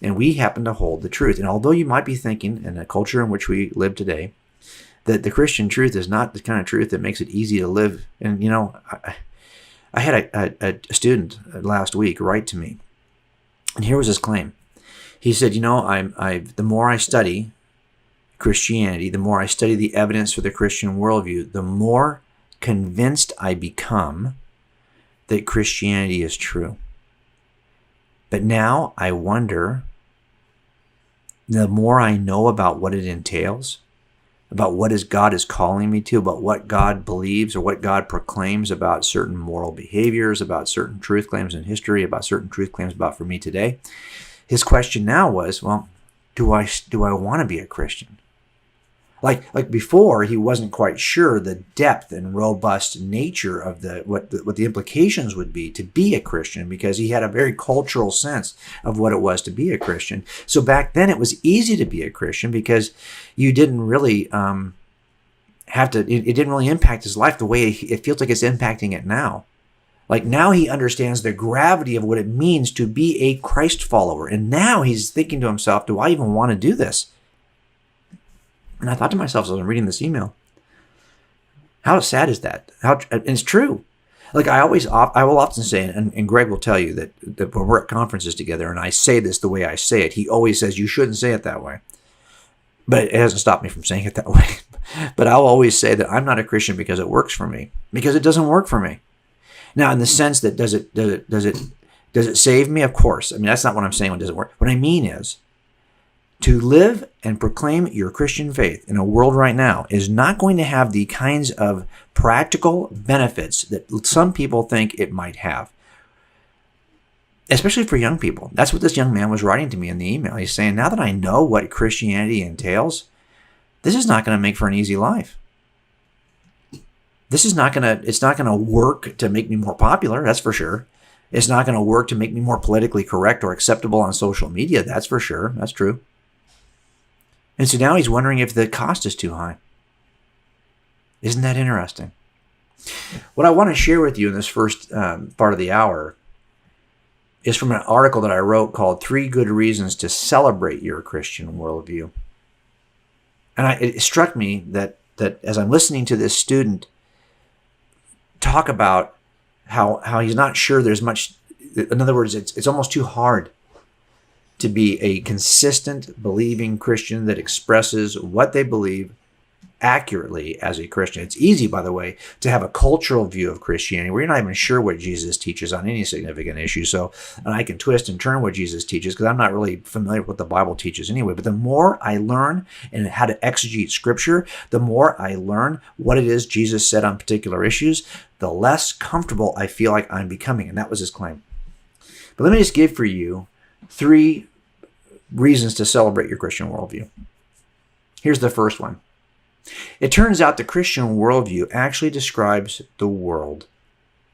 And we happen to hold the truth. And although you might be thinking in the culture in which we live today that the Christian truth is not the kind of truth that makes it easy to live. And, I had a student last week write to me, and here was his claim. He said, the more I study Christianity, the more I study the evidence for the Christian worldview, the more convinced I become that Christianity is true. But now I wonder, the more I know about what it entails, about what God is calling me to, about what God believes or what God proclaims about certain moral behaviors, about certain truth claims in history, about certain truth claims about for me today. His question now was, well, do I want to be a Christian? Like before, he wasn't quite sure the depth and robust nature of what the implications would be to be a Christian, because he had a very cultural sense of what it was to be a Christian. So back then, it was easy to be a Christian because you didn't really it didn't really impact his life the way it feels like it's impacting it now. Like now he understands the gravity of what it means to be a Christ follower. And now he's thinking to himself, do I even want to do this? And I thought to myself as I was reading this email, how sad is that? And it's true. Like I will often say, and Greg will tell you that when we're at conferences together and I say this the way I say it, he always says, you shouldn't say it that way. But it hasn't stopped me from saying it that way. But I'll always say that I'm not a Christian because it works for me, because it doesn't work for me. Now, in the sense that does it save me? Of course. I mean, that's not what I'm saying when it doesn't work. What I mean is, to live and proclaim your Christian faith in a world right now is not going to have the kinds of practical benefits that some people think it might have, especially for young people. That's what this young man was writing to me in the email. He's saying, now that I know what Christianity entails, this is not going to make for an easy life. It's not going to work to make me more popular, that's for sure. It's not going to work to make me more politically correct or acceptable on social media, that's for sure. That's true. And so now he's wondering if the cost is too high. Isn't that interesting? What I want to share with you in this first part of the hour is from an article that I wrote called 3 Good Reasons to Celebrate Your Christian Worldview. And it struck me that as I'm listening to this student talk about how he's not sure there's much, in other words, it's almost too hard to be a consistent believing Christian that expresses what they believe accurately as a Christian. It's easy, by the way, to have a cultural view of Christianity where you're not even sure what Jesus teaches on any significant issue. And I can twist and turn what Jesus teaches because I'm not really familiar with what the Bible teaches anyway. But the more I learn and how to exegete Scripture, the more I learn what it is Jesus said on particular issues, the less comfortable I feel like I'm becoming. And that was his claim. But let me just give for you 3 reasons to celebrate your Christian worldview. Here's the first one. It turns out the Christian worldview actually describes the world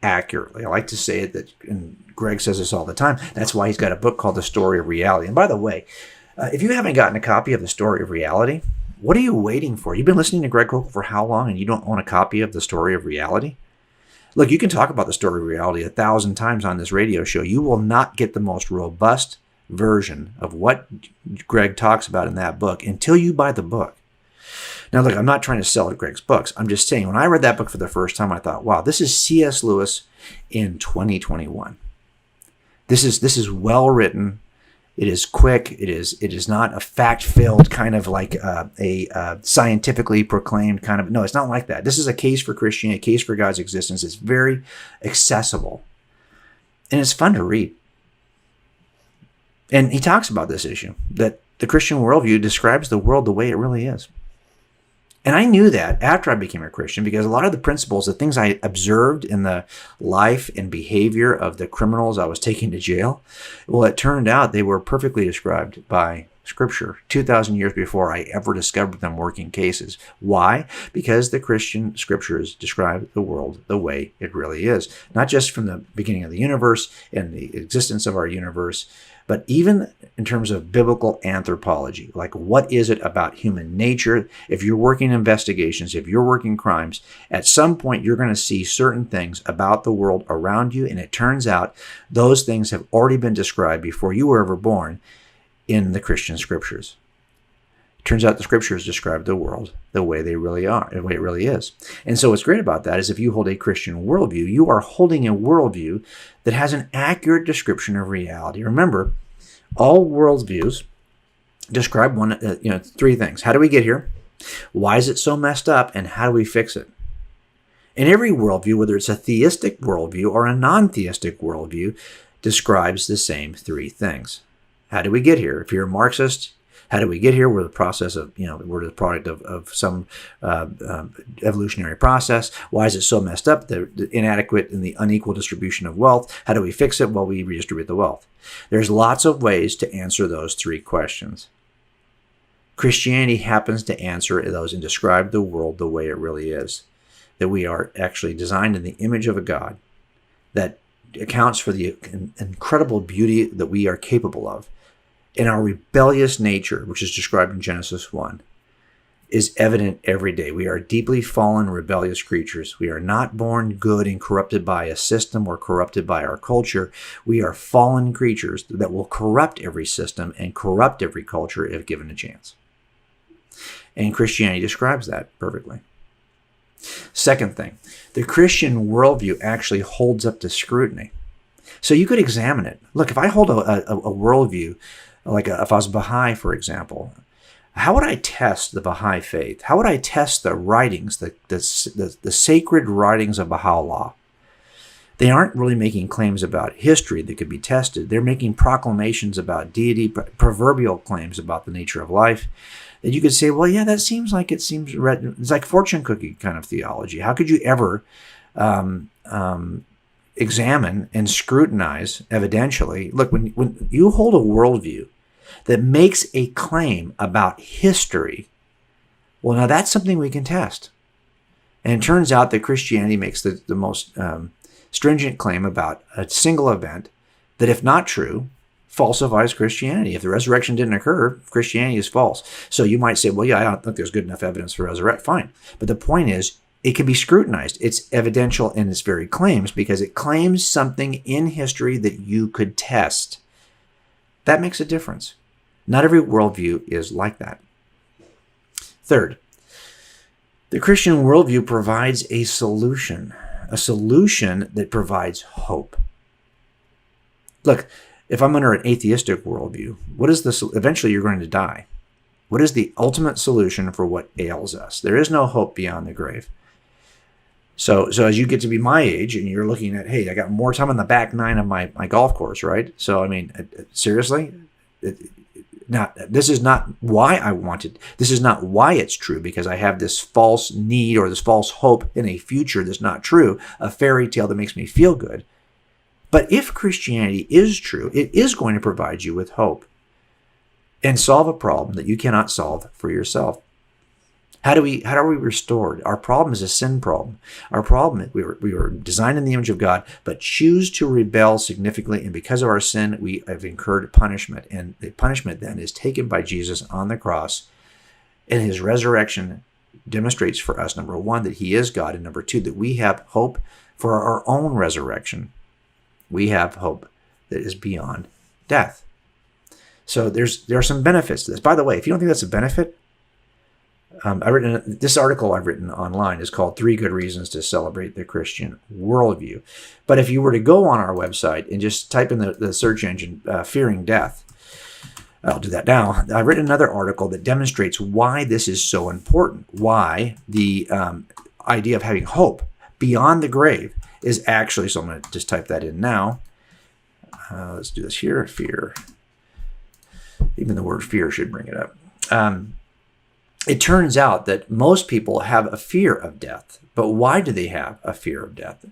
accurately. I like to say it that, and Greg says this all the time, that's why he's got a book called The Story of Reality. And by the way, if you haven't gotten a copy of The Story of Reality, what are you waiting for? You've been listening to Greg Koukl for how long and you don't own a copy of The Story of Reality? Look, you can talk about The Story of Reality 1,000 times on this radio show. You will not get the most robust version of what Greg talks about in that book until you buy the book. Now, look, I'm not trying to sell Greg's books. I'm just saying, when I read that book for the first time, I thought, wow, this is C.S. Lewis in 2021. This is well written. It is quick. It is not a fact-filled kind of like a scientifically proclaimed kind of. No, it's not like that. This is a case for Christianity, a case for God's existence. It's very accessible, and it's fun to read. And he talks about this issue, that the Christian worldview describes the world the way it really is. And I knew that after I became a Christian, because a lot of the principles, the things I observed in the life and behavior of the criminals I was taking to jail, well, it turned out they were perfectly described by Scripture 2,000 years before I ever discovered them working cases. Why? Because the Christian Scriptures describe the world the way it really is. Not just from the beginning of the universe and the existence of our universe, but even in terms of biblical anthropology, like what is it about human nature? If you're working investigations, if you're working crimes, at some point you're going to see certain things about the world around you, and it turns out those things have already been described before you were ever born in the Christian scriptures. It turns out the scriptures describe the world the way they really are, the way it really is. And so what's great about that is if you hold a Christian worldview, you are holding a worldview that has an accurate description of reality. Remember, all worldviews describe three things. How do we get here? Why is it so messed up? And how do we fix it? And every worldview, whether it's a theistic worldview or a non-theistic worldview, describes the same three things. How do we get here? If you're a Marxist, how do we get here? We're the process of, we're the product of some evolutionary process. Why is it so messed up? The inadequate and the unequal distribution of wealth. How do we fix it? Well, we redistribute the wealth. There's lots of ways to answer those three questions. Christianity happens to answer those and describe the world the way it really is. That we are actually designed in the image of a God that accounts for the incredible beauty that we are capable of. And our rebellious nature, which is described in Genesis 1, is evident every day. We are deeply fallen, rebellious creatures. We are not born good and corrupted by a system or corrupted by our culture. We are fallen creatures that will corrupt every system and corrupt every culture if given a chance. And Christianity describes that perfectly. Second thing, the Christian worldview actually holds up to scrutiny. So you could examine it. Look, if I hold a worldview, if I was Baha'i, for example, how would I test the Baha'i faith? How would I test the writings, the sacred writings of Baha'u'llah? They aren't really making claims about history that could be tested. They're making proclamations about deity, proverbial claims about the nature of life. That you could say, well, yeah, that seems like it's like fortune cookie kind of theology. How could you ever examine and scrutinize evidentially? Look, when you hold a worldview that makes a claim about history, well, now that's something we can test. And it turns out that Christianity makes the most stringent claim about a single event that, if not true, falsifies Christianity. If the resurrection didn't occur, Christianity is false. So you might say, well, yeah, I don't think there's good enough evidence for resurrection. Fine. But the point is, it can be scrutinized. It's evidential in its very claims because it claims something in history that you could test. That makes a difference. Not every worldview is like that. Third, the Christian worldview provides a solution that provides hope. Look, if I'm under an atheistic worldview, what is this? Eventually you're going to die. What is the ultimate solution for what ails us? There is no hope beyond the grave. So as you get to be my age and you're looking at, hey, I got more time on the back nine of my golf course, right? So, I mean, seriously, this is not why I wanted. This is not why it's true, because I have this false need or this false hope in a future that's not true, a fairy tale that makes me feel good. But if Christianity is true, it is going to provide you with hope and solve a problem that you cannot solve for yourself. How are we restored? Our problem is a sin problem. Our problem is we were designed in the image of God, but choose to rebel significantly, and because of our sin, we have incurred punishment. And the punishment then is taken by Jesus on the cross, and his resurrection demonstrates for us, number one, that he is God, and number two, that we have hope for our own resurrection. We have hope that is beyond death. So there are some benefits to this. By the way, if you don't think that's a benefit, this article I've written online is called 3 Good Reasons to Celebrate the Christian Worldview. But if you were to go on our website and just type in the search engine, fearing death, I'll do that now. I've written another article that demonstrates why this is so important, why the idea of having hope beyond the grave is actually, so I'm going to just type that in now. Let's do this here, fear. Even the word fear should bring it up. It turns out that most people have a fear of death. But why do they have a fear of death?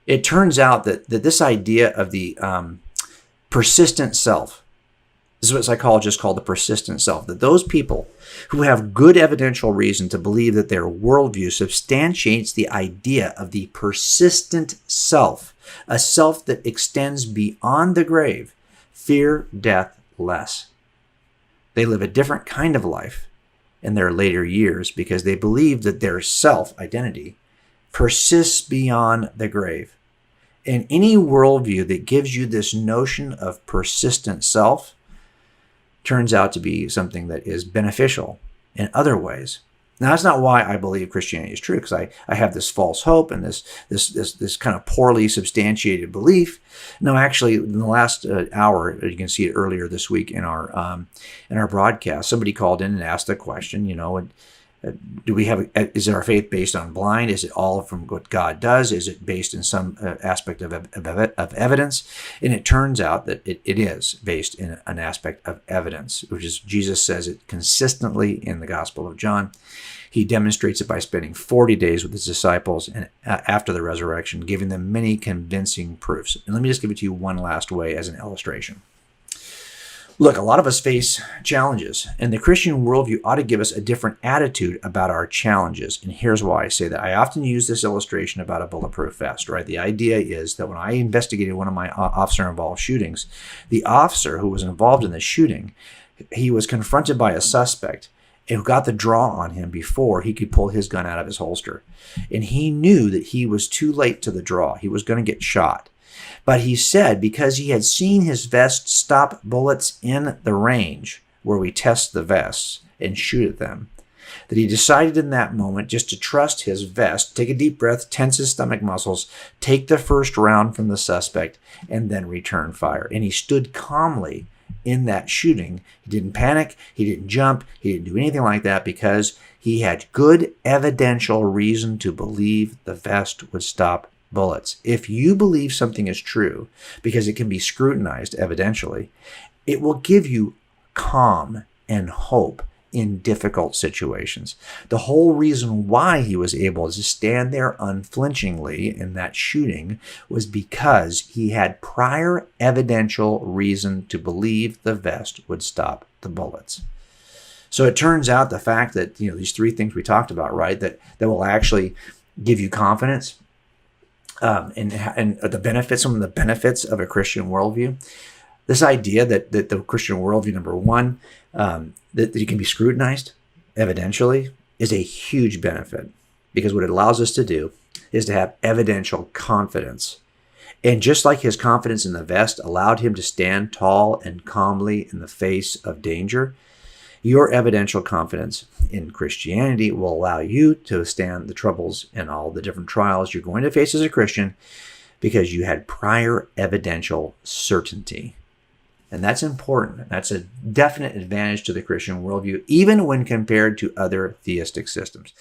It turns out that this idea of the persistent self, this is what psychologists call the persistent self, that those people who have good evidential reason to believe that their worldview substantiates the idea of the persistent self, a self that extends beyond the grave, fear death less. They live a different kind of life in their later years because they believe that their self-identity persists beyond the grave. And any worldview that gives you this notion of persistent self turns out to be something that is beneficial in other ways. Now, that's not why I believe Christianity is true, because I have this false hope and this kind of poorly substantiated belief. No, actually, in the last hour, you can see it earlier this week in our broadcast, somebody called in and asked the question, is our faith based on blind? Is it all from what God does? Is it based in some aspect of evidence? And it turns out that it is based in an aspect of evidence, which is Jesus says it consistently in the Gospel of John. He demonstrates it by spending 40 days with his disciples and after the resurrection, giving them many convincing proofs. And let me just give it to you one last way as an illustration. Look, a lot of us face challenges, and the Christian worldview ought to give us a different attitude about our challenges. And here's why I say that. I often use this illustration about a bulletproof vest, right? The idea is that when I investigated one of my officer-involved shootings, the officer who was involved in the shooting, he was confronted by a suspect who got the draw on him before he could pull his gun out of his holster. And he knew that he was too late to the draw. He was going to get shot. But he said because he had seen his vest stop bullets in the range where we test the vests and shoot at them, that he decided in that moment just to trust his vest, take a deep breath, tense his stomach muscles, take the first round from the suspect, and then return fire. And he stood calmly in that shooting. He didn't panic. He didn't jump. He didn't do anything like that because he had good evidential reason to believe the vest would stop bullets. If you believe something is true, because it can be scrutinized evidentially, it will give you calm and hope in difficult situations. The whole reason why he was able to stand there unflinchingly in that shooting was because he had prior evidential reason to believe the vest would stop the bullets. So it turns out the fact that, these three things we talked about, right, that will actually give you confidence, and the benefits, some of the benefits of a Christian worldview. This idea that the Christian worldview, number one, that it can be scrutinized evidentially, is a huge benefit, because what it allows us to do is to have evidential confidence. And just like his confidence in the vest allowed him to stand tall and calmly in the face of danger, your evidential confidence in Christianity will allow you to stand the troubles and all the different trials you're going to face as a Christian because you had prior evidential certainty. And that's important. That's a definite advantage to the Christian worldview, even when compared to other theistic systems.